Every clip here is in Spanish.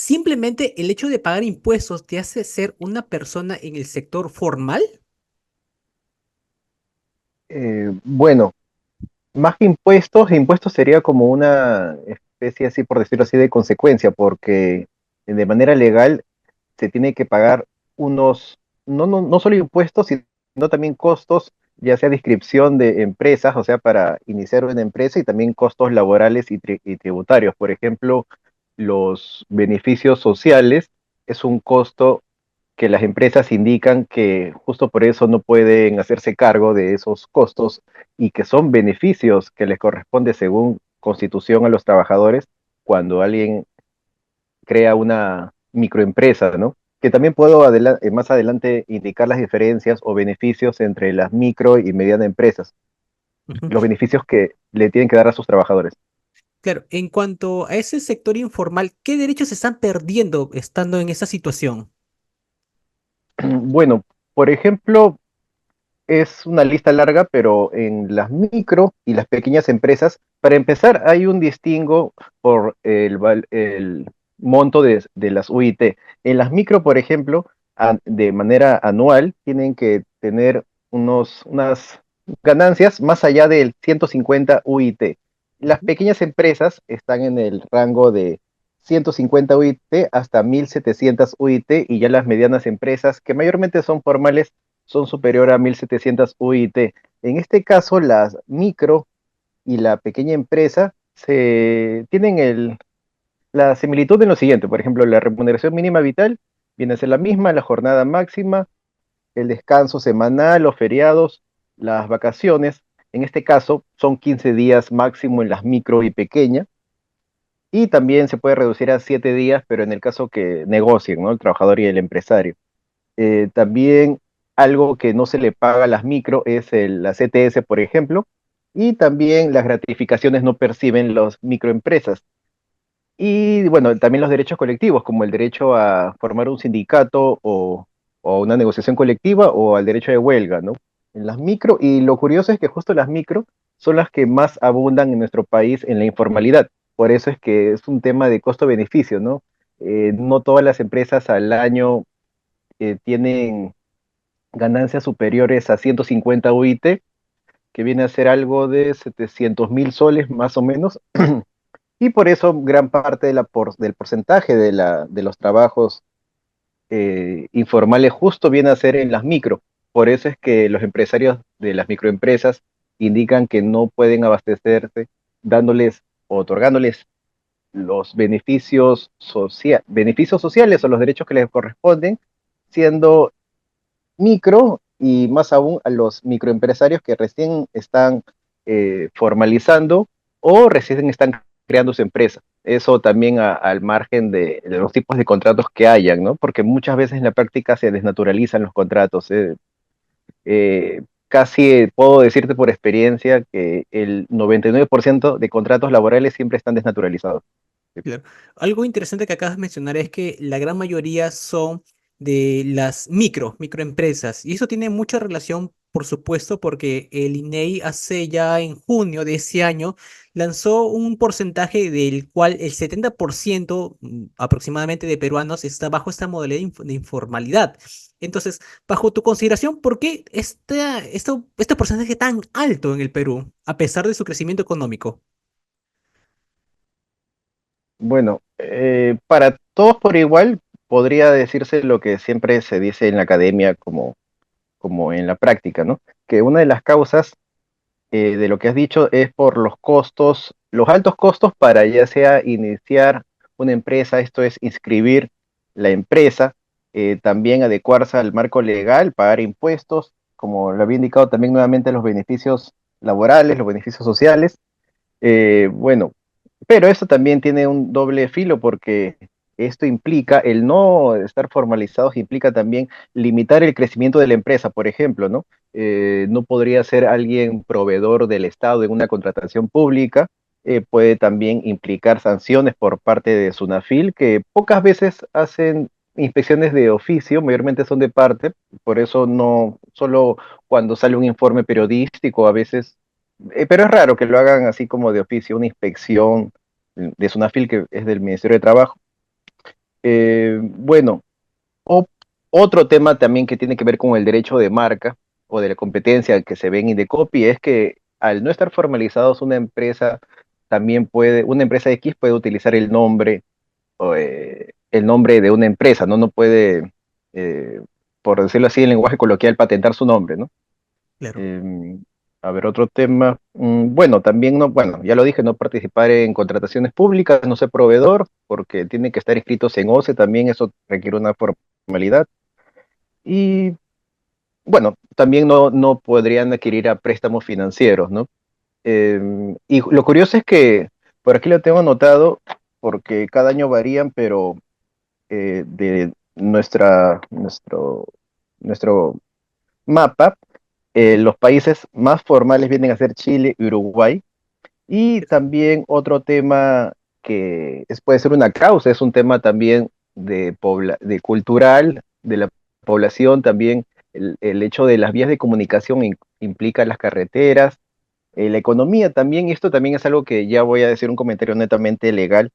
¿Simplemente el hecho de pagar impuestos te hace ser una persona en el sector formal? Bueno, más que impuestos, impuestos sería como una especie así, por decirlo así, de consecuencia, porque de manera legal se tiene que pagar unos, no solo impuestos, sino también costos, ya sea de inscripción de empresas, o sea, para iniciar una empresa, y también costos laborales y tributarios. Por ejemplo, los beneficios sociales es un costo que las empresas indican que justo por eso no pueden hacerse cargo de esos costos y que son beneficios que les corresponde según Constitución a los trabajadores cuando alguien crea una microempresa, ¿no? Que también puedo más adelante indicar las diferencias o beneficios entre las micro y medianas empresas, Ujú. los beneficios que le tienen que dar a sus trabajadores. Claro, en cuanto a ese sector informal, ¿qué derechos se están perdiendo estando en esa situación? Bueno, por ejemplo, es una lista larga, pero en las micro y las pequeñas empresas, para empezar, hay un distingo por el monto de las UIT. En las micro, por ejemplo, de manera anual, tienen que tener unas ganancias más allá del 150 UIT. Las Ujú. pequeñas empresas están en el rango de 150 UIT hasta 1700 UIT, y ya las medianas empresas, que mayormente son formales, son superior a 1700 UIT. En este caso, las micro y la pequeña empresa tienen la similitud en lo siguiente. Por ejemplo, la remuneración mínima vital viene a ser la misma, la jornada máxima, el descanso semanal, los feriados, las vacaciones. En este caso, son 15 días máximo en las micro y pequeña. Y también se puede reducir a 7 días, pero en el caso que negocien, ¿no? El trabajador y el empresario. También algo que no se le paga a las micro es la CTS, por ejemplo, y también las gratificaciones no perciben las microempresas. Y bueno, también los derechos colectivos, como el derecho a formar un sindicato o una negociación colectiva, o al derecho de huelga, ¿no? En las micro, y lo curioso es que justo las micro son las que más abundan en nuestro país en la informalidad. Por eso es que es un tema de costo-beneficio, ¿no? No todas las empresas al año tienen ganancias superiores a 150 UIT, que viene a ser algo de 700.000 soles más o menos, y por eso gran parte del porcentaje de los trabajos informales justo viene a ser en las micro. Por eso es que los empresarios de las microempresas indican que no pueden abastecerse dándoles o otorgándoles los beneficios sociales o los derechos que les corresponden, siendo micro, y más aún a los microempresarios que recién están formalizando o recién están creando su empresa. Eso también al margen de los tipos de contratos que hayan, ¿no? Porque muchas veces en la práctica se desnaturalizan los contratos. Casi puedo decirte por experiencia que el 99% de contratos laborales siempre están desnaturalizados. Claro. Algo interesante que acabas de mencionar es que la gran mayoría son de las microempresas. Y eso tiene mucha relación, por supuesto, porque el INEI hace ya en junio de ese año lanzó un porcentaje del cual el 70% aproximadamente de peruanos está bajo esta modalidad de informalidad. Entonces, bajo tu consideración, ¿por qué este porcentaje tan alto en el Perú, a pesar de su crecimiento económico? Bueno, para todos por igual, podría decirse lo que siempre se dice en la academia como en la práctica, ¿no? Que una de las causas de lo que has dicho es por los costos, los altos costos para ya sea iniciar una empresa, esto es inscribir la empresa, también adecuarse al marco legal, pagar impuestos, como lo había indicado también nuevamente, los beneficios laborales, los beneficios sociales. Bueno, pero esto también tiene un doble filo, porque esto implica, el no estar formalizados implica también limitar el crecimiento de la empresa, por ejemplo, ¿no? No podría ser alguien proveedor del Estado en una contratación pública. Puede también implicar sanciones por parte de SUNAFIL, que pocas veces hacen inspecciones de oficio, mayormente son de parte. Por eso no, solo cuando sale un informe periodístico a veces, pero es raro que lo hagan así como de oficio, una inspección de SUNAFIL, que es del Ministerio de Trabajo. Bueno, o- otro tema también que tiene que ver con el derecho de marca o de la competencia que se ve en Indecopi es que al no estar formalizados una empresa también puede, una empresa X puede utilizar el nombre de una empresa, ¿no? No puede, por decirlo así en lenguaje coloquial, patentar su nombre, ¿no? Claro. Eh, a ver, otro tema. Bueno, también no, bueno, ya lo dije, no participar en contrataciones públicas, no ser proveedor, porque tienen que estar inscritos en OCE, también eso requiere una formalidad. Y bueno, también no podrían adquirir a préstamos financieros, ¿no? Y lo curioso es que por aquí lo tengo anotado, porque cada año varían, pero de nuestro mapa, los países más formales vienen a ser Chile y Uruguay. Y también otro tema que puede ser una causa, es un tema también de cultural, de la población, también el hecho de las vías de comunicación implica las carreteras, la economía también, y esto también es algo que ya voy a decir un comentario netamente legal,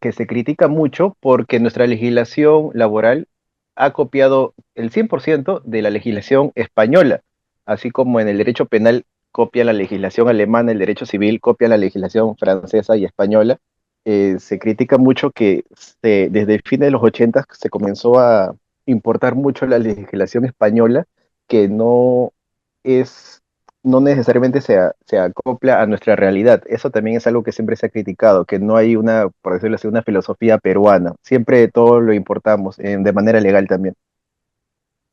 que se critica mucho porque nuestra legislación laboral ha copiado el 100% de la legislación española, así como en el derecho penal copia la legislación alemana, el derecho civil copia la legislación francesa y española. Se critica mucho que desde el fin de los 80 se comenzó a importar mucho la legislación española, que es no necesariamente se acopla a nuestra realidad. Eso también es algo que siempre se ha criticado, que no hay una, por decirlo así, una filosofía peruana. Siempre todo lo importamos de manera legal también.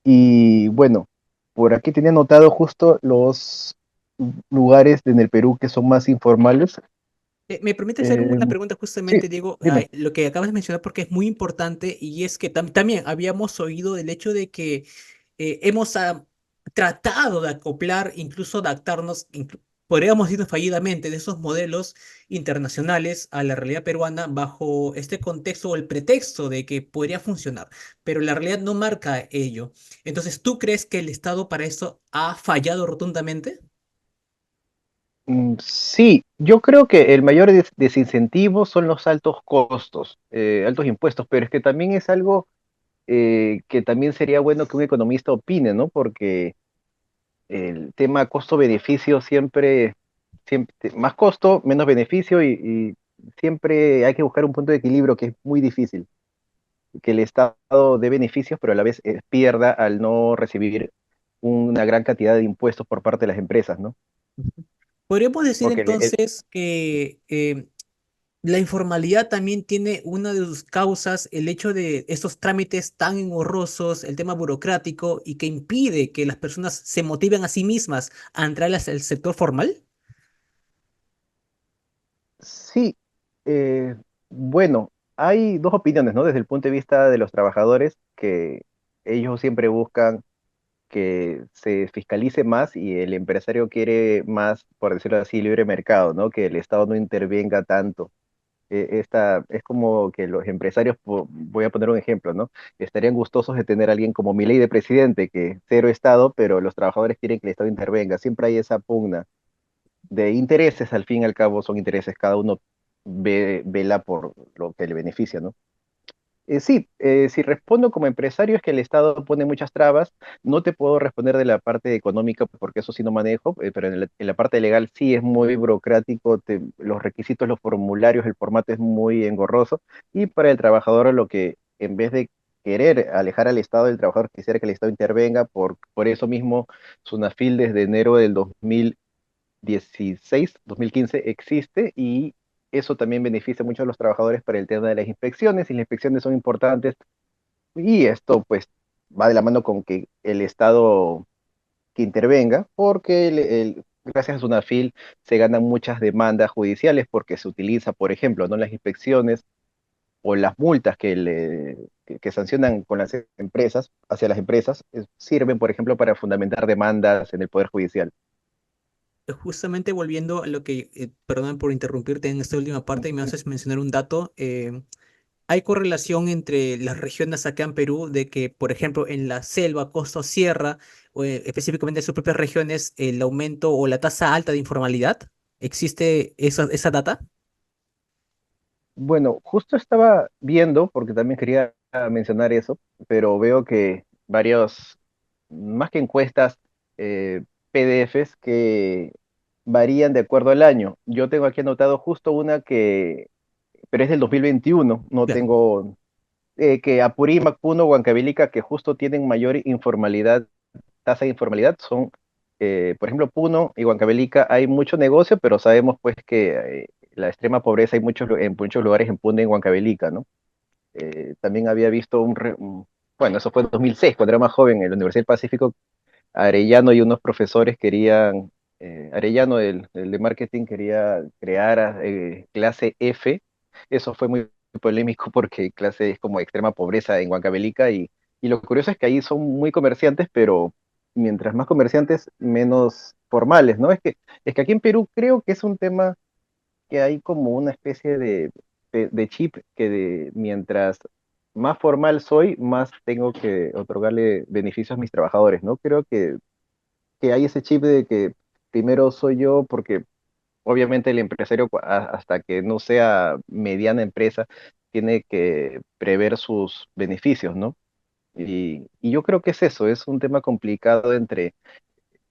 Y bueno, por aquí tenía anotado justo los lugares en el Perú que son más informales. ¿Me permite hacer Eh, una pregunta sí, justamente, Diego? dime. Lo que acabas de mencionar porque es muy importante y es que también habíamos oído del hecho de que hemos tratado de acoplar, incluso adaptarnos, podríamos decir fallidamente, de esos modelos internacionales a la realidad peruana bajo este contexto o el pretexto de que podría funcionar, pero la realidad no marca ello. Entonces, ¿tú crees que el Estado para eso ha fallado rotundamente? Sí, yo creo que el mayor desincentivo son los altos costos, altos impuestos, pero es que también es algo que también sería bueno que un economista opine, ¿no? Porque el tema costo-beneficio siempre, más costo, menos beneficio y siempre hay que buscar un punto de equilibrio que es muy difícil, que el Estado dé beneficios, pero a la vez pierda al no recibir una gran cantidad de impuestos por parte de las empresas, ¿no? Podríamos decir Porque entonces que la informalidad también tiene una de sus causas, el hecho de estos trámites tan engorrosos, el tema burocrático y que impide que las personas se motiven a sí mismas a entrar al sector formal. sí, eh, bueno, hay dos opiniones, ¿no? Desde el punto de vista de los trabajadores, que ellos siempre buscan que se fiscalice más y el empresario quiere más, por decirlo así, libre mercado, ¿no? Que el Estado no intervenga tanto. Es como que los empresarios, voy a poner un ejemplo, ¿no? Estarían gustosos de tener a alguien como Milei de presidente, que cero Estado, pero los trabajadores quieren que el Estado intervenga. Siempre hay esa pugna de intereses, al fin y al cabo son intereses, cada uno vela por lo que le beneficia, ¿no? Sí, si respondo como empresario es que el Estado pone muchas trabas. No te puedo responder de la parte económica porque eso sí no manejo, pero en la parte legal sí es muy burocrático, los requisitos, los formularios, el formato es muy engorroso. Y para el trabajador lo que en vez de querer alejar al Estado, el trabajador quisiera que el Estado intervenga. Por eso mismo Sunafil desde enero del 2016, 2015 existe y eso también beneficia mucho a los trabajadores para el tema de las inspecciones y las inspecciones son importantes y esto pues va de la mano con que el Estado que intervenga porque gracias a Sunafil se ganan muchas demandas judiciales porque se utiliza, por ejemplo, no las inspecciones o las multas que sancionan con las empresas, hacia las empresas, sirven, por ejemplo, para fundamentar demandas en el Poder Judicial. Justamente volviendo a lo que, perdón por interrumpirte en esta última parte y me haces mencionar un dato. Hay correlación entre las regiones acá en Perú de que, por ejemplo, en la selva, costa o sierra, o específicamente en sus propias regiones, el aumento o la tasa alta de informalidad. ¿Existe esa data? Bueno, justo estaba viendo, porque también quería mencionar eso, pero veo que varios, más que encuestas, PDFs que varían de acuerdo al año. Yo tengo aquí anotado justo una que, pero es del 2021, no Claro. tengo, que Apurímac, Puno, Huancavelica, que justo tienen mayor informalidad, tasa de informalidad, son, por ejemplo, Puno y Huancavelica hay mucho negocio, pero sabemos pues que la extrema pobreza hay en muchos lugares en Puno y en Huancavelica, ¿no? También había visto bueno, eso fue en 2006, cuando era más joven, en la Universidad del Pacífico, Arellano y unos profesores querían, Arellano, el de marketing, quería crear clase F. Eso fue muy polémico porque clase es como extrema pobreza en Huancavelica y lo curioso es que ahí son muy comerciantes, pero mientras más comerciantes, menos formales, ¿no? Es que aquí en Perú creo que es un tema que hay como una especie de chip mientras más formal soy, más tengo que otorgarle beneficios a mis trabajadores, ¿no? Creo que hay ese chip de que primero soy yo, porque obviamente el empresario, hasta que no sea mediana empresa, tiene que prever sus beneficios, ¿no? Y yo creo que es eso, es un tema complicado entre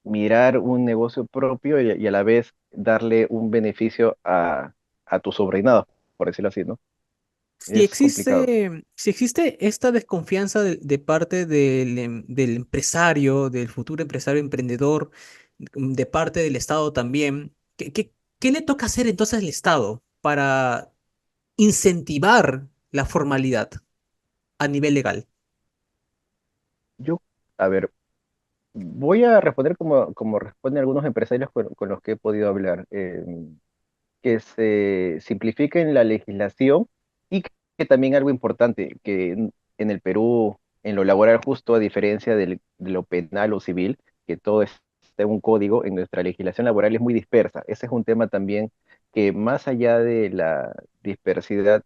mirar un negocio propio y a la vez darle un beneficio a tus subordinados, por decirlo así, ¿no? Es complicado. Si existe esta desconfianza de parte del empresario, del futuro empresario emprendedor, de parte del Estado también, ¿qué le toca hacer entonces al Estado para incentivar la formalidad a nivel legal? Yo, a ver, voy a responder como responden algunos empresarios con los que he podido hablar. Que se simplifiquen la legislación y que también algo importante, que en el Perú, en lo laboral justo, a diferencia de lo penal o civil, que todo está en un código, en nuestra legislación laboral es muy dispersa. Ese es un tema también que más allá de la dispersidad,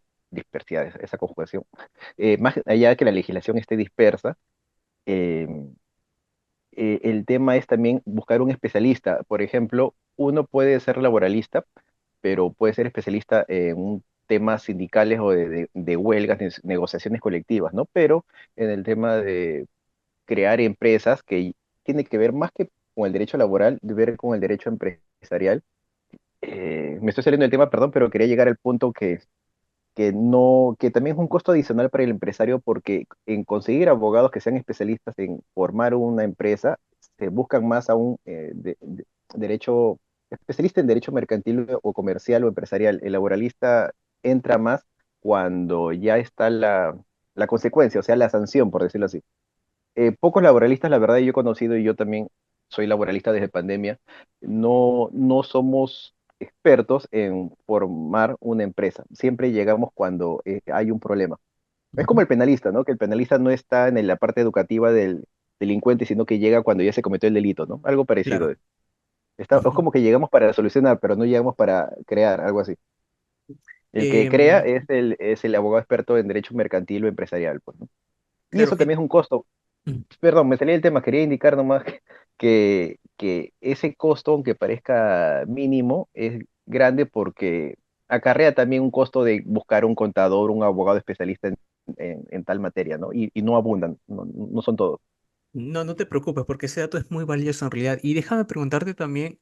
esa conjugación, más allá de que la legislación esté dispersa, eh, el tema es también buscar un especialista. Por ejemplo, uno puede ser laboralista, pero puede ser especialista en un temas sindicales o de huelgas, de negociaciones colectivas, ¿no? Pero en el tema de crear empresas que tiene que ver más que con el derecho laboral, de ver con el derecho empresarial. Me estoy saliendo del tema, perdón, pero quería llegar al punto que no, que también es un costo adicional para el empresario porque en conseguir abogados que sean especialistas en formar una empresa, se buscan más a un derecho, especialista en derecho mercantil o comercial o empresarial. El laboralista entra más cuando ya está la consecuencia, o sea, la sanción, por decirlo así. Pocos laboralistas, la verdad, yo he conocido y yo también soy laboralista desde pandemia, no somos expertos en formar una empresa. Siempre llegamos cuando hay un problema. Es como Ujú. el penalista, ¿no? Que el penalista no está en la parte educativa del delincuente, sino que llega cuando ya se cometió el delito, ¿no? Algo parecido. Claro. Es Ujú. como que llegamos para solucionar, pero no llegamos para crear, algo así. El que crea Em, es el abogado experto en derecho mercantil o empresarial, pues, ¿no? Y claro. eso también es un costo. Perdón, me salí del tema, quería indicar nomás que ese costo, aunque parezca mínimo, es grande porque acarrea también un costo de buscar un contador, un abogado especialista en tal materia, ¿no? Y no abundan, no son todos. No, no te preocupes, porque ese dato es muy valioso en realidad. Y déjame preguntarte también,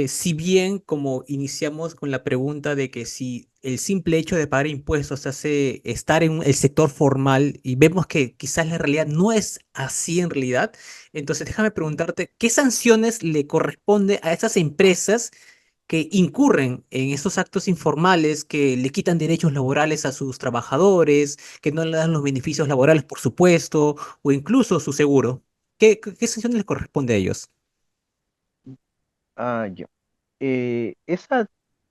si bien como iniciamos con la pregunta de que si el simple hecho de pagar impuestos hace estar en el sector formal y vemos que quizás la realidad no es así en realidad, entonces déjame preguntarte, ¿qué sanciones le corresponde a esas empresas que incurren en esos actos informales, que le quitan derechos laborales a sus trabajadores, que no le dan los beneficios laborales, por supuesto, o incluso su seguro? ¿Qué sanciones les corresponde a ellos? Ah, ya. Esa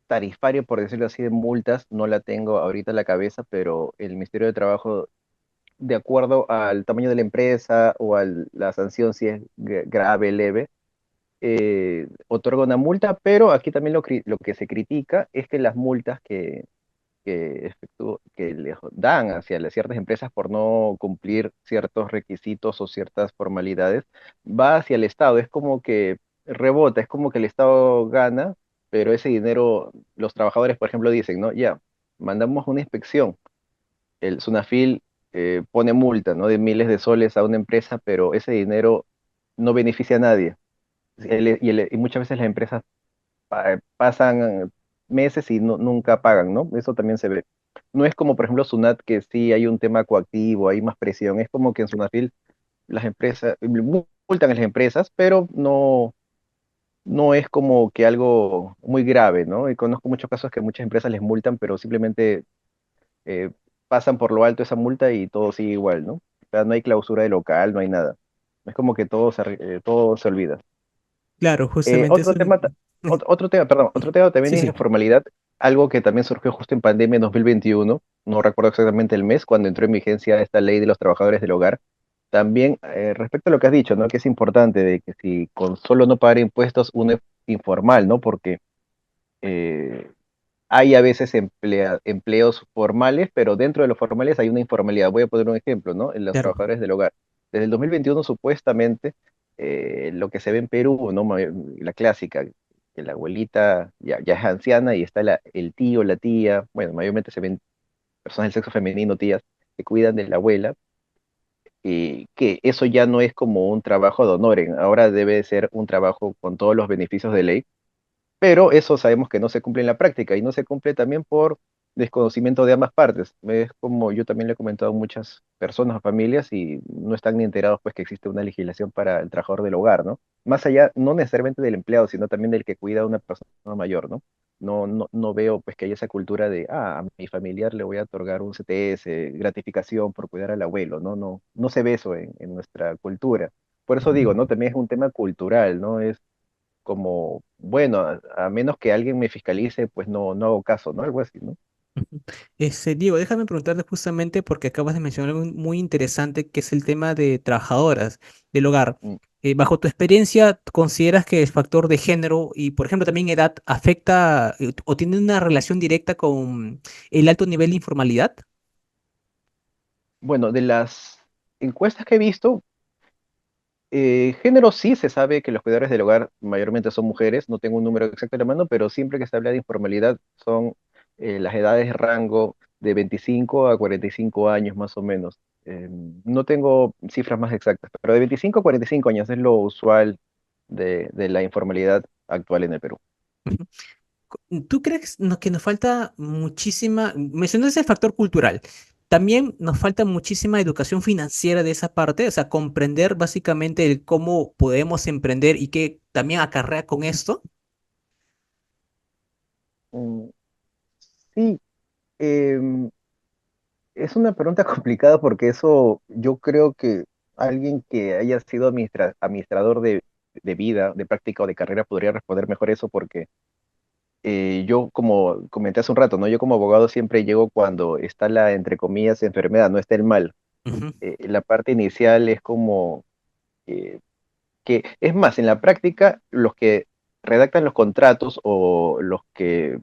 tarifaria, por decirlo así, de multas, no la tengo ahorita en la cabeza, pero el Ministerio de Trabajo, de acuerdo al tamaño de la empresa o a la sanción, si es grave, leve, otorga una multa, pero aquí también lo que se critica es que las multas que le dan hacia las ciertas empresas por no cumplir ciertos requisitos o ciertas formalidades, va hacia el Estado. Es como que rebota, es como que el Estado gana, pero ese dinero, los trabajadores, por ejemplo, dicen, ¿no? Ya. mandamos una inspección. El SUNAFIL pone multa, ¿no? De miles de soles a una empresa, pero ese dinero no beneficia a nadie. Y muchas veces las empresas pasan meses y nunca pagan, ¿no? Eso también se ve. No es como, por ejemplo, SUNAT, que sí hay un tema coactivo, hay más presión. Es como que en SUNAFIL las empresas multan a las empresas, pero no es como que algo muy grave, ¿no? Y conozco muchos casos que muchas empresas les multan, pero simplemente eh, pasan por lo alto esa multa y todo sigue igual, ¿no? O sea, no hay clausura de local, no hay nada. Es como que todo se olvida. Claro, justamente Otro eso. tema, otro tema, perdón, otro tema también Sí, es la sí. informalidad, algo que también surgió justo en pandemia en 2021, no recuerdo exactamente el mes, cuando entró en vigencia esta ley de los trabajadores del hogar. También, respecto a lo que has dicho, ¿no? Que es importante de que si con solo no pagar impuestos uno es informal, ¿no? Porque eh, hay a veces empleos formales, pero dentro de los formales hay una informalidad. Voy a poner un ejemplo, ¿no? En los Claro. trabajadores del hogar. Desde el 2021, supuestamente, lo que se ve en Perú, ¿no? La clásica, que la abuelita ya es anciana y está el tío, la tía, bueno, mayormente se ven personas del sexo femenino, tías, que cuidan de la abuela, y que eso ya no es como un trabajo de honor, ahora debe ser un trabajo con todos los beneficios de ley, pero eso sabemos que no se cumple en la práctica y no se cumple también por desconocimiento de ambas partes. Es como yo también le he comentado a muchas personas o familias y no están ni enterados pues que existe una legislación para el trabajador del hogar, ¿no? Más allá, no necesariamente del empleado, sino también del que cuida a una persona mayor, ¿no? No veo pues que haya esa cultura de, a mi familiar le voy a otorgar un CTS, gratificación por cuidar al abuelo, ¿no? No se ve eso en nuestra cultura. Por eso digo, ¿no? También es un tema cultural, ¿no? Es como, bueno, a menos que alguien me fiscalice, pues no hago caso, ¿no? Algo así, ¿no? Ujú. Diego, déjame preguntarte justamente porque acabas de mencionar algo muy interesante que es el tema de trabajadoras del hogar. Mm, Bajo tu experiencia, ¿consideras que el factor de género y, por ejemplo, también edad afecta o tiene una relación directa con el alto nivel de informalidad? Bueno, de las encuestas que he visto, género sí se sabe que los cuidadores del hogar mayormente son mujeres, no tengo un número exacto en la mano, pero siempre que se habla de informalidad son las edades de rango de 25 a 45 años más o menos. No tengo cifras más exactas, pero de 25 a 45 años es lo usual de la informalidad actual en el Perú. ¿Tú crees que nos falta muchísima, mencionaste el factor cultural, también nos falta muchísima educación financiera de esa parte, o sea, comprender básicamente el cómo podemos emprender y qué también acarrea con esto? Mm, Sí, em, es una pregunta complicada porque eso yo creo que alguien que haya sido administrador de vida, de práctica o de carrera podría responder mejor eso porque yo, como comenté hace un rato, ¿no? Yo como abogado siempre llego cuando está la, entre comillas, enfermedad, no está el mal. Ujú, La parte inicial es como eh, es más, en la práctica, los que redactan los contratos o los que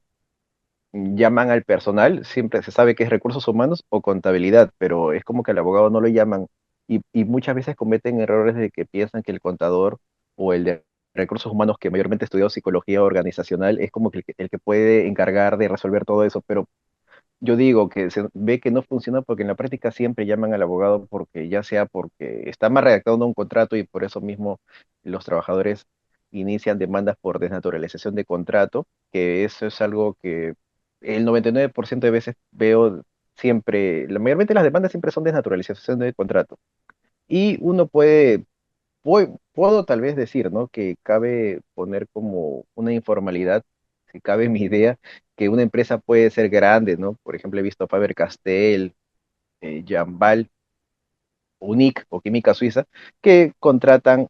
llaman al personal, siempre se sabe que es recursos humanos o contabilidad, pero es como que al abogado no lo llaman y muchas veces cometen errores de que piensan que el contador o el de recursos humanos que mayormente estudió psicología organizacional es como que el que puede encargar de resolver todo eso, pero yo digo que se ve que no funciona porque en la práctica siempre llaman al abogado porque ya sea porque está mal redactado un contrato y por eso mismo los trabajadores inician demandas por desnaturalización de contrato, que eso es algo que el 99% de veces veo siempre, la mayormente las demandas siempre son desnaturalización de contrato. Y uno puedo tal vez decir, ¿no? Que cabe poner como una informalidad, si cabe mi idea, que una empresa puede ser grande, ¿no? Por ejemplo, he visto Faber-Castell, Jambal, Unic o Química Suiza, que contratan,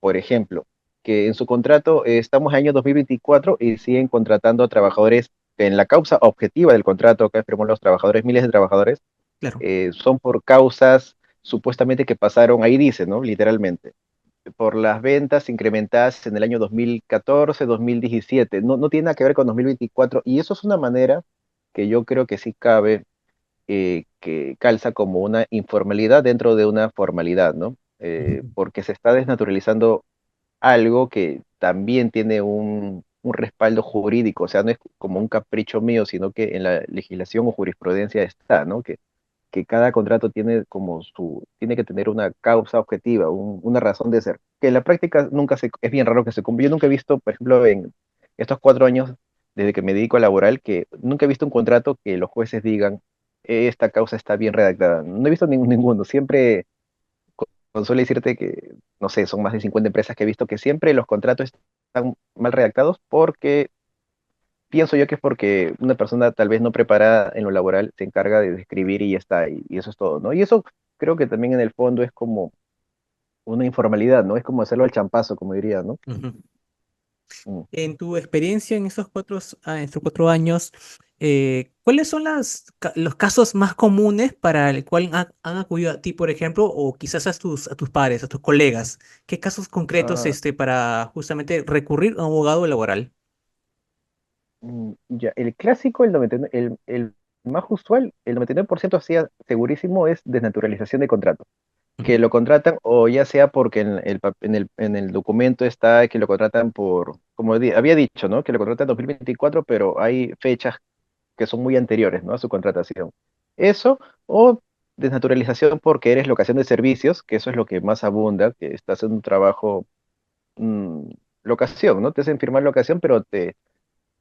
por ejemplo, que en su contrato estamos en el año 2024 y siguen contratando a trabajadores que en la causa objetiva del contrato que firmó los trabajadores, miles de trabajadores, claro. son por causas supuestamente que pasaron, ahí dice, ¿no? Literalmente por las ventas incrementadas en el año 2014, 2017. No tiene nada que ver con 2024 y eso es una manera que yo creo que sí cabe, que calza como una informalidad dentro de una formalidad, ¿no? Ujú. Porque se está desnaturalizando algo que también tiene un respaldo jurídico, o sea, no es como un capricho mío, sino que en la legislación o jurisprudencia está, ¿no? Que cada contrato tiene como tiene que tener una causa objetiva, una razón de ser, que en la práctica nunca es bien raro que se cumpla. Yo nunca he visto, por ejemplo, en estos 4 años desde que me dedico a laboral, que nunca he visto un contrato que los jueces digan, esta causa está bien redactada". No he visto ninguno, siempre, suele decirte que, no sé, son más de 50 empresas que he visto que siempre los contratos están mal redactados porque pienso yo que es porque una persona tal vez no preparada en lo laboral se encarga de escribir y ya está, y eso es todo, ¿no? Y eso creo que también en el fondo es como una informalidad, ¿no? Es como hacerlo al champazo, como diría, ¿no? Ujú. Mm. En tu experiencia en en estos 4 años, ¿cuáles son los casos más comunes para el cual han acudido a ti, por ejemplo, o quizás a tus pares, a tus colegas? ¿Qué casos concretos Ah, para justamente recurrir a un abogado laboral? ya, el clásico, el 99, el más usual, el 99% hacía segurísimo es desnaturalización de contrato. Que Ujú. lo contratan o ya sea porque en el documento está que lo contratan por, como había dicho, ¿no? Que lo contratan en 2024, pero hay fechas que son muy anteriores, ¿no? A su contratación. Eso, o desnaturalización porque eres locación de servicios, que eso es lo que más abunda, que estás en un trabajo, mm, locación, ¿no? Te hacen firmar locación, pero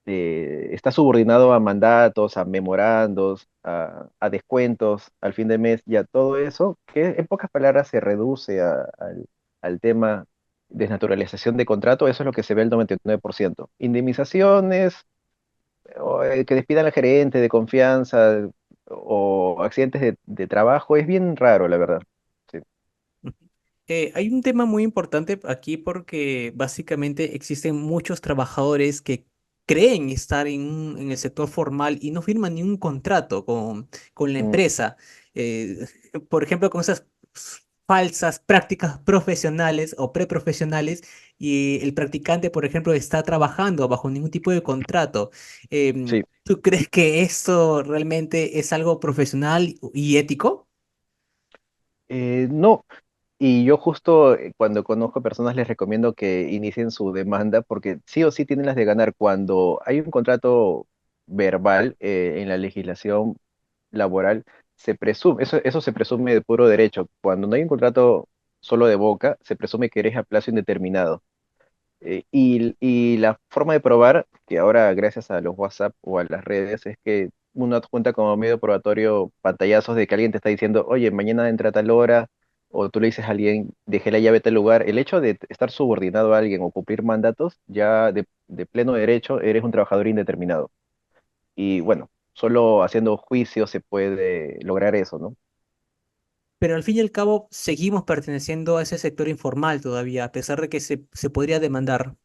está subordinado a mandatos, a memorandos, a descuentos al fin de mes, y a todo eso, que en pocas palabras se reduce al tema desnaturalización de contrato. Eso es lo que se ve el 99%. Indemnizaciones, o, que despidan al gerente de confianza, o accidentes de trabajo, es bien raro, la verdad. Sí. Ujú. Hay un tema muy importante aquí porque básicamente existen muchos trabajadores que creen estar en el sector formal y no firman ni un contrato con la Mm, empresa. Por ejemplo, con esas falsas prácticas profesionales o preprofesionales y el practicante, por ejemplo, está trabajando bajo ningún tipo de contrato. sí. ¿Tú crees que esto realmente es algo profesional y ético? No, y yo justo, cuando conozco personas les recomiendo que inicien su demanda porque sí o sí tienen las de ganar cuando hay un contrato verbal, en la legislación laboral. Se presume, eso se presume de puro derecho. Cuando no hay un contrato solo de boca, se presume que eres a plazo indeterminado. Y la forma de probar, que ahora gracias a los WhatsApp o a las redes, es que uno adjunta como medio probatorio pantallazos de que alguien te está diciendo, oye, mañana entra a tal hora, o tú le dices a alguien, dejé la llave a tal lugar. El hecho de estar subordinado a alguien o cumplir mandatos, ya de pleno derecho eres un trabajador indeterminado. Y bueno, solo haciendo juicio se puede lograr eso, ¿no? Pero al fin y al cabo seguimos perteneciendo a ese sector informal todavía, a pesar de que se podría demandar.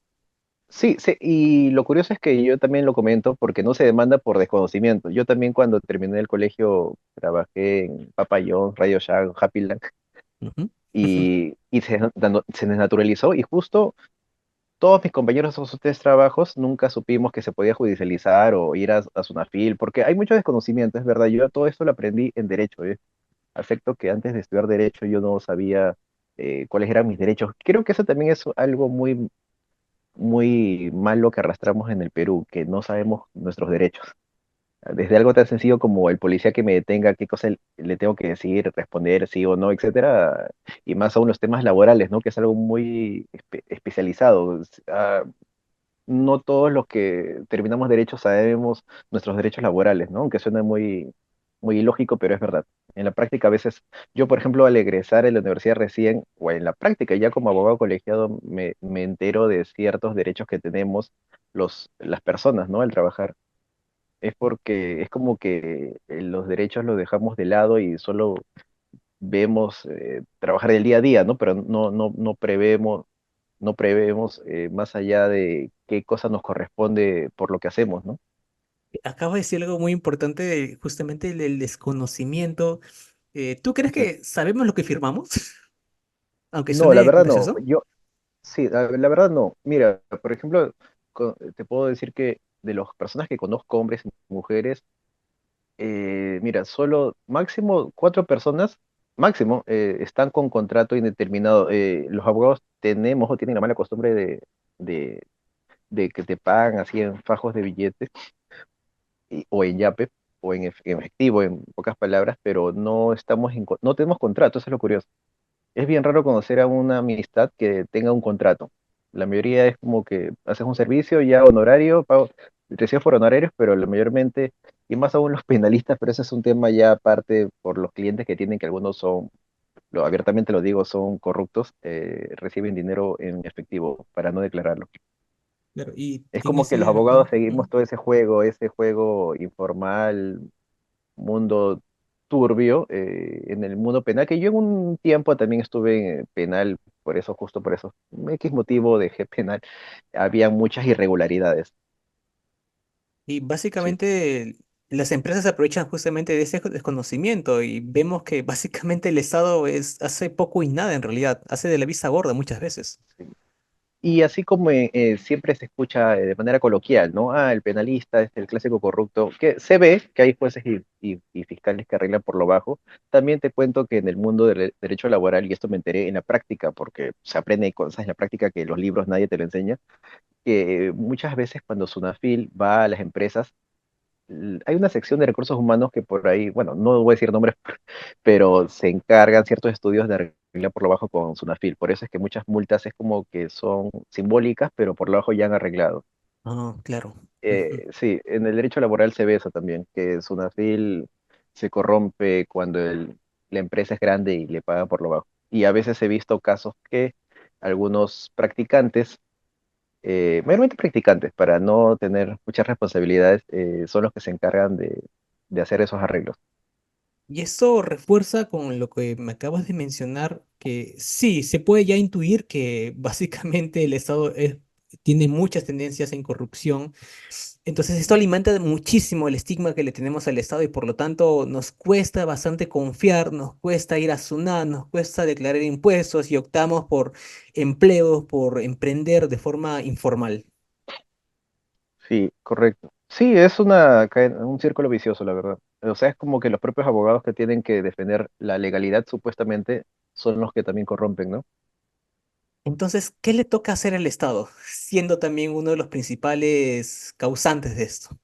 Sí, sí, y lo curioso es que yo también lo comento porque no se demanda por desconocimiento. Yo también, cuando terminé el colegio, trabajé en Papa John's, Radio Shack, Happy Land, Ujú. y se desnaturalizó, y justo todos mis compañeros de esos 3 trabajos nunca supimos que se podía judicializar o ir a Sunafil, porque hay mucho desconocimiento, es verdad. Yo todo esto lo aprendí en derecho, acepto que antes de estudiar derecho yo no sabía, cuáles eran mis derechos. Creo que eso también es algo muy malo que arrastramos en el Perú, que no sabemos nuestros derechos. Desde algo tan sencillo como el policía que me detenga, qué cosa le tengo que decir, responder sí o no, etcétera, y más aún los temas laborales, ¿no? Que es algo muy especializado. No todos los que terminamos derecho sabemos nuestros derechos laborales, ¿no? Aunque suene muy ilógico, pero es verdad. En la práctica, a veces, yo, por ejemplo, al egresar en la universidad recién, o en la práctica, ya como abogado colegiado, me entero de ciertos derechos que tenemos las personas, ¿no? Al trabajar. Es porque es como que, los derechos los dejamos de lado y solo vemos, trabajar el día a día, ¿no? Pero no prevemos, más allá de qué cosa nos corresponde por lo que hacemos, ¿no? Acabo de decir algo muy importante, justamente el desconocimiento. ¿Tú crees Ujú. que sabemos lo que firmamos? Aunque No, la suene verdad no. gracioso. Sí, la verdad no. Mira, por ejemplo, te puedo decir que de las personas que conozco, hombres y mujeres, mira, solo máximo 4 personas, máximo, están con contrato indeterminado. Los abogados tenemos o tienen la mala costumbre de que te pagan así en fajos de billetes o en yape o en efectivo, en pocas palabras, pero no estamos no tenemos contrato, eso es lo curioso. Es bien raro conocer a una amistad que tenga un contrato. La mayoría es como que haces un servicio ya honorario, pago, recibes por honorarios, pero la mayormente, y más aún los penalistas, pero ese es un tema ya aparte por los clientes que tienen, que algunos son, abiertamente lo digo, son corruptos, reciben dinero en efectivo para no declararlo. Claro, y Es en como que los ese... abogados ajá, seguimos ujú. todo ese juego informal, mundo turbio, en el mundo penal, que yo en un tiempo también estuve en penal, por eso, justo por eso, X motivo dejé penal, había muchas irregularidades. Y Sí. básicamente las empresas aprovechan justamente de ese desconocimiento y vemos que básicamente el Estado hace poco y nada en realidad, hace de la vista gorda muchas veces. Y así como siempre se escucha de manera coloquial, ¿no? Ah, el penalista es el clásico corrupto, que se ve que hay jueces y fiscales que arreglan por lo bajo. También te cuento que en el mundo del derecho laboral, y esto me enteré en la práctica, porque se aprende cosas en la práctica que los libros nadie te lo enseña, que muchas veces cuando Sunafil va a las empresas, hay una sección de recursos humanos que por ahí, bueno, no voy a decir nombres, pero se encargan ciertos estudios de arreglar por lo bajo con Sunafil. Por eso es que muchas multas es como que son simbólicas, pero por lo bajo ya han arreglado. Ah, claro. Ujú. Sí, en el derecho laboral se ve eso también, que Sunafil se corrompe cuando la empresa es grande y le paga por lo bajo. Y a veces he visto casos que algunos practicantes mayormente practicantes, para no tener muchas responsabilidades, son los que se encargan de hacer esos arreglos. Y eso refuerza con lo que me acabas de mencionar, que sí, se puede ya intuir que básicamente el Estado tiene muchas tendencias en corrupción. Entonces esto alimenta muchísimo el estigma que le tenemos al Estado y por lo tanto nos cuesta bastante confiar, nos cuesta ir a SUNAT, nos cuesta declarar impuestos y optamos por empleos, por emprender de forma informal. Sí, correcto. Sí, es un círculo vicioso, la verdad. O sea, es como que los propios abogados que tienen que defender la legalidad, supuestamente, son los que también corrompen, ¿no? Entonces, ¿qué le toca hacer al Estado, siendo también uno de los principales causantes de esto?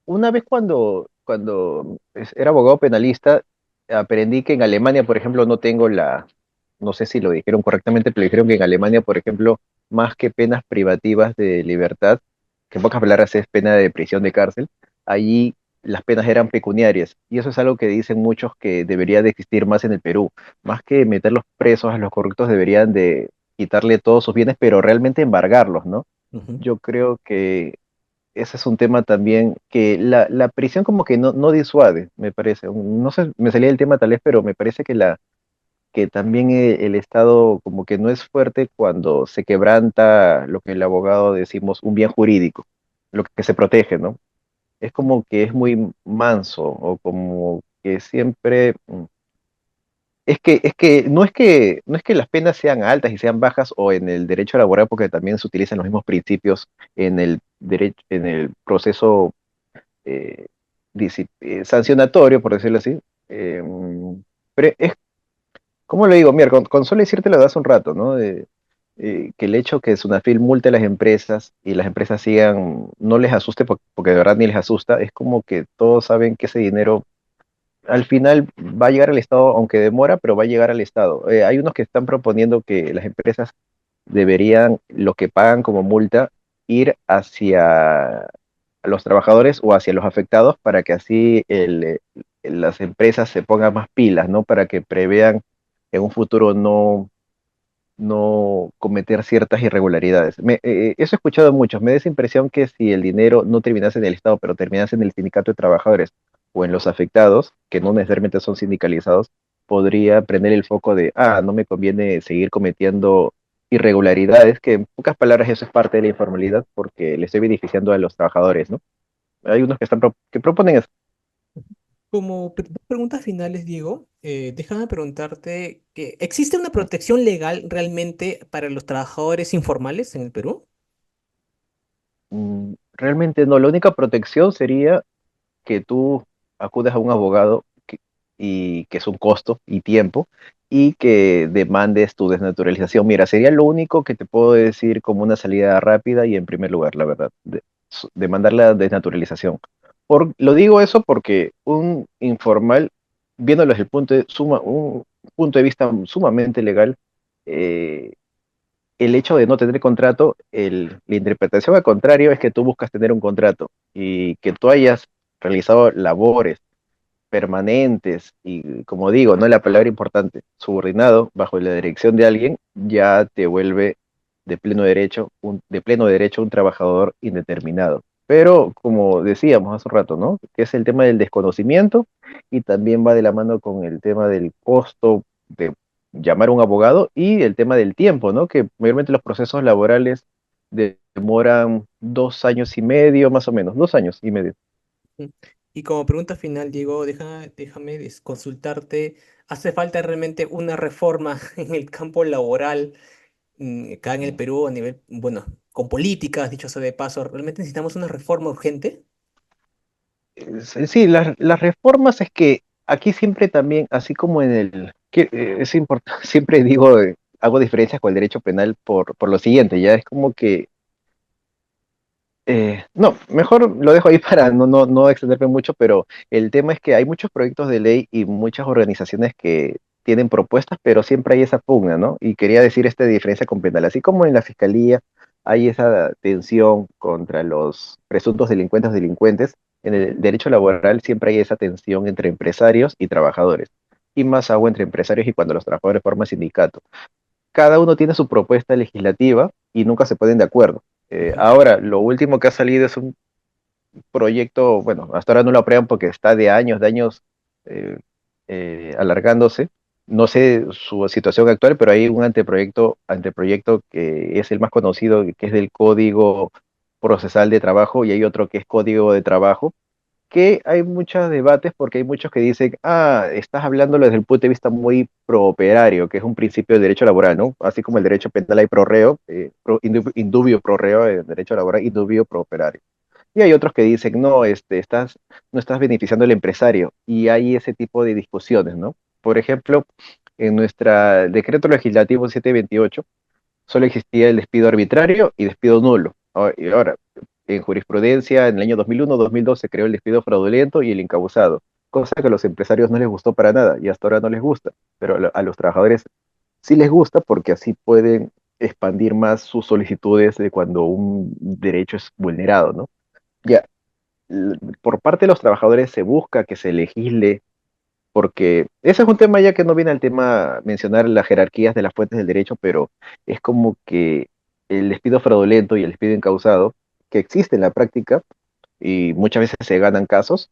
Una vez cuando era abogado penalista, aprendí que en Alemania, por ejemplo, no sé si lo dijeron correctamente, pero dijeron que en Alemania, por ejemplo, más que penas privativas de libertad, que en pocas palabras es pena de prisión de cárcel, allí las penas eran pecuniarias. Y eso es algo que dicen muchos que debería de existir más en el Perú. Más que meterlos presos a los corruptos, deberían de quitarle todos sus bienes, pero realmente embargarlos, ¿no? Ujú. Yo creo que ese es un tema también que la prisión como que no disuade, me parece. No sé, me salía el tema tal vez, pero me parece que también el Estado como que no es fuerte cuando se quebranta lo que el abogado decimos un bien jurídico, lo que se protege, ¿no? Es como que es muy manso o como que siempre no es que las penas sean altas y sean bajas o en el derecho laboral, porque también se utilizan los mismos principios en el derecho, en el proceso eh, sancionatorio, por decirlo así. Eh, pero es, ¿cómo lo digo? Mira, con solo decirte lo de hace un rato, ¿no? Que el hecho que Sunafil multe a las empresas y las empresas sigan, no les asuste porque de verdad ni les asusta, es como que todos saben que ese dinero al final va a llegar al Estado, aunque demora, pero va a llegar al Estado. Hay unos que están proponiendo que las empresas deberían, lo que pagan como multa, ir hacia los trabajadores o hacia los afectados para que así las empresas se pongan más pilas, ¿no? Para que prevean en un futuro no cometer ciertas irregularidades. Eso he escuchado muchos. Me da esa impresión que si el dinero no terminase en el Estado, pero terminase en el sindicato de trabajadores o en los afectados, que no necesariamente son sindicalizados, podría prender el foco de, no me conviene seguir cometiendo irregularidades, que en pocas palabras eso es parte de la informalidad porque le estoy beneficiando a los trabajadores, ¿no? Hay unos que proponen eso. Como dos preguntas finales, Diego, déjame preguntarte que ¿existe una protección legal realmente para los trabajadores informales en el Perú? Realmente no, la única protección sería que tú acudes a un abogado y que es un costo y tiempo, y que demandes tu desnaturalización. Mira, sería lo único que te puedo decir como una salida rápida y en primer lugar, la verdad, demandar la desnaturalización. Lo digo eso porque un informal, viéndolo desde el un punto de vista sumamente legal, eh, el hecho de no tener contrato, la interpretación al contrario es que tú buscas tener un contrato y que tú hayas realizado labores permanentes y, como digo, no la palabra importante, subordinado bajo la dirección de alguien, ya te vuelve de pleno derecho un trabajador indeterminado. Pero, como decíamos hace un rato, ¿no? Que es el tema del desconocimiento y también va de la mano con el tema del costo de llamar a un abogado y el tema del tiempo, ¿no? Que mayormente los procesos laborales demoran 2 años y medio, más o menos, 2 años y medio. Mm. Y como pregunta final, Diego, déjame consultarte. ¿Hace falta realmente una reforma en el campo laboral acá en el Perú a nivel, bueno, con políticas, dicho sea de paso? ¿Realmente necesitamos una reforma urgente? Sí, las reformas es que aquí siempre también, así como es importante, siempre digo, hago diferencias con el derecho penal por lo siguiente, ya es como que, no, mejor lo dejo ahí para no extenderme mucho, pero el tema es que hay muchos proyectos de ley y muchas organizaciones que tienen propuestas, pero siempre hay esa pugna, ¿no? Y quería decir esta diferencia con penal, así como en la fiscalía hay esa tensión contra los presuntos delincuentes, en el derecho laboral siempre hay esa tensión entre empresarios y trabajadores, y más aún entre empresarios y cuando los trabajadores forman sindicato. Cada uno tiene su propuesta legislativa y nunca se ponen de acuerdo. Ujú. Ahora, lo último que ha salido es un proyecto, bueno, hasta ahora no lo aprueban porque está de años eh, alargándose. No sé su situación actual, pero hay un anteproyecto que es el más conocido, que es del Código Procesal de Trabajo, y hay otro que es Código de Trabajo, que hay muchos debates porque hay muchos que dicen, estás hablándolo desde el punto de vista muy prooperario, que es un principio del derecho laboral, ¿no? Así como el derecho penal hay pro reo, indubio pro reo, el derecho laboral indubio pro operario. Y hay otros que dicen, no, no estás beneficiando al empresario. Y hay ese tipo de discusiones, ¿no? Por ejemplo, en nuestro decreto legislativo 728 solo existía el despido arbitrario y despido nulo. Y ahora, en jurisprudencia, en el año 2001-2002 se creó el despido fraudulento y el incausado, cosa que a los empresarios no les gustó para nada y hasta ahora no les gusta, pero a los trabajadores sí les gusta porque así pueden expandir más sus solicitudes de cuando un derecho es vulnerado, ¿no? Ya, por parte de los trabajadores se busca que se legisle, porque ese es un tema ya que no viene al tema mencionar las jerarquías de las fuentes del derecho, pero es como que el despido fraudulento y el despido incausado, que existe en la práctica y muchas veces se ganan casos,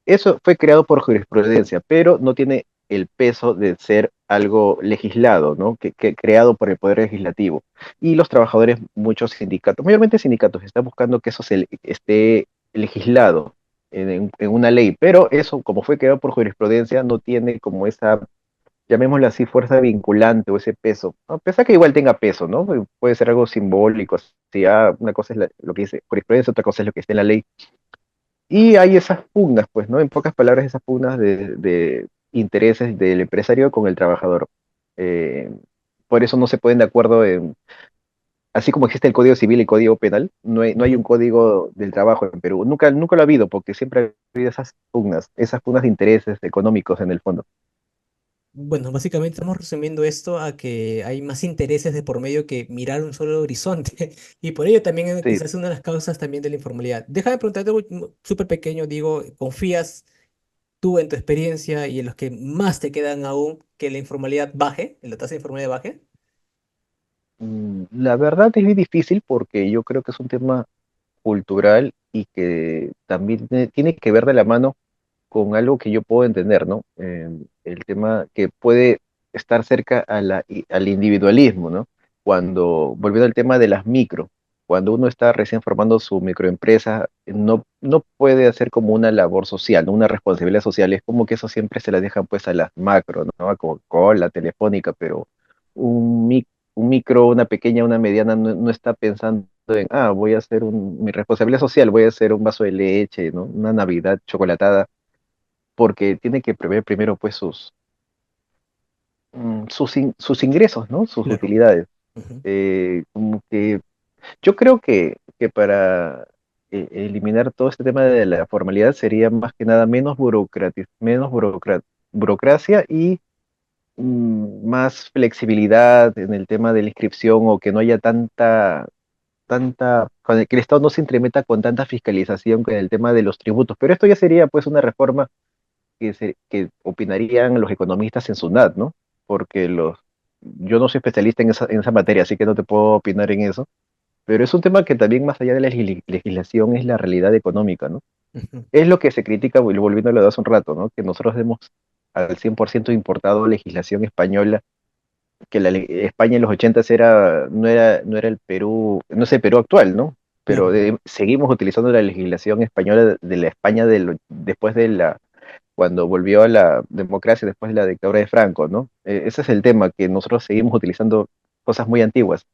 eso fue creado por jurisprudencia, pero no tiene el peso de ser algo legislado, ¿no? Que creado por el Poder Legislativo. Y los trabajadores, muchos sindicatos, mayormente sindicatos, están buscando que eso esté legislado en una ley, pero eso, como fue creado por jurisprudencia, no tiene como esa, llamémoslo así, fuerza vinculante o ese peso. A pesar que igual tenga peso, ¿no? Puede ser algo simbólico, así, una cosa es lo que dice jurisprudencia, otra cosa es lo que está en la ley. Y hay esas pugnas, pues, ¿no? En pocas palabras, esas pugnas de intereses del empresario con el trabajador. Eh, por eso no se ponen de acuerdo así como existe el Código Civil y el Código Penal, no hay un Ujú. Código del Trabajo en Perú. Nunca lo ha habido, porque siempre ha habido esas pugnas de intereses económicos en el fondo. Bueno, básicamente estamos resumiendo esto a que hay más intereses de por medio que mirar un solo horizonte y por ello también Sí, quizás una de las causas también de la informalidad. Déjame preguntarte algo súper pequeño, digo, ¿confías tú en tu experiencia y en los que más te quedan aún que la informalidad baje, la tasa de informalidad baje? la verdad es muy difícil porque yo creo que es un tema cultural y que también tiene que ver de la mano con algo que yo puedo entender, ¿no? El tema que puede estar cerca al individualismo, ¿no? Volviendo al tema de las micro, cuando uno está recién formando su microempresa, no puede hacer como una labor social, ¿no? Una responsabilidad social, es como que eso siempre se la dejan pues a las macro, ¿no? A Coca-Cola, Telefónica, pero un, mic- un micro, una pequeña, una mediana, no está pensando en, voy a hacer mi responsabilidad social, voy a hacer un vaso de leche, ¿no? Una Navidad chocolatada porque tiene que prever primero pues sus ingresos, ¿no? Sus Claro. utilidades. Ujú, Como que yo creo que para eliminar todo este tema de la formalidad sería más que nada burocracia y más flexibilidad en el tema de la inscripción o que no haya que el Estado no se intrometa con tanta fiscalización que en el tema de los tributos. Pero esto ya sería pues una reforma que opinarían los economistas en SUNAT, ¿no? Porque yo no soy especialista en esa materia, así que no te puedo opinar en eso. Pero es un tema que también más allá de la legislación es la realidad económica, ¿no? ujú. Es lo que se critica, y volviendo a lo de hace un rato, ¿no? Que nosotros hemos al 100% importado legislación española, que España en los 80 no era el Perú, no es el Perú actual, ¿no? Pero Claro. seguimos utilizando la legislación española de la España después de cuando volvió a la democracia después de la dictadura de Franco, ¿no? Ese es el tema, que nosotros seguimos utilizando cosas muy antiguas.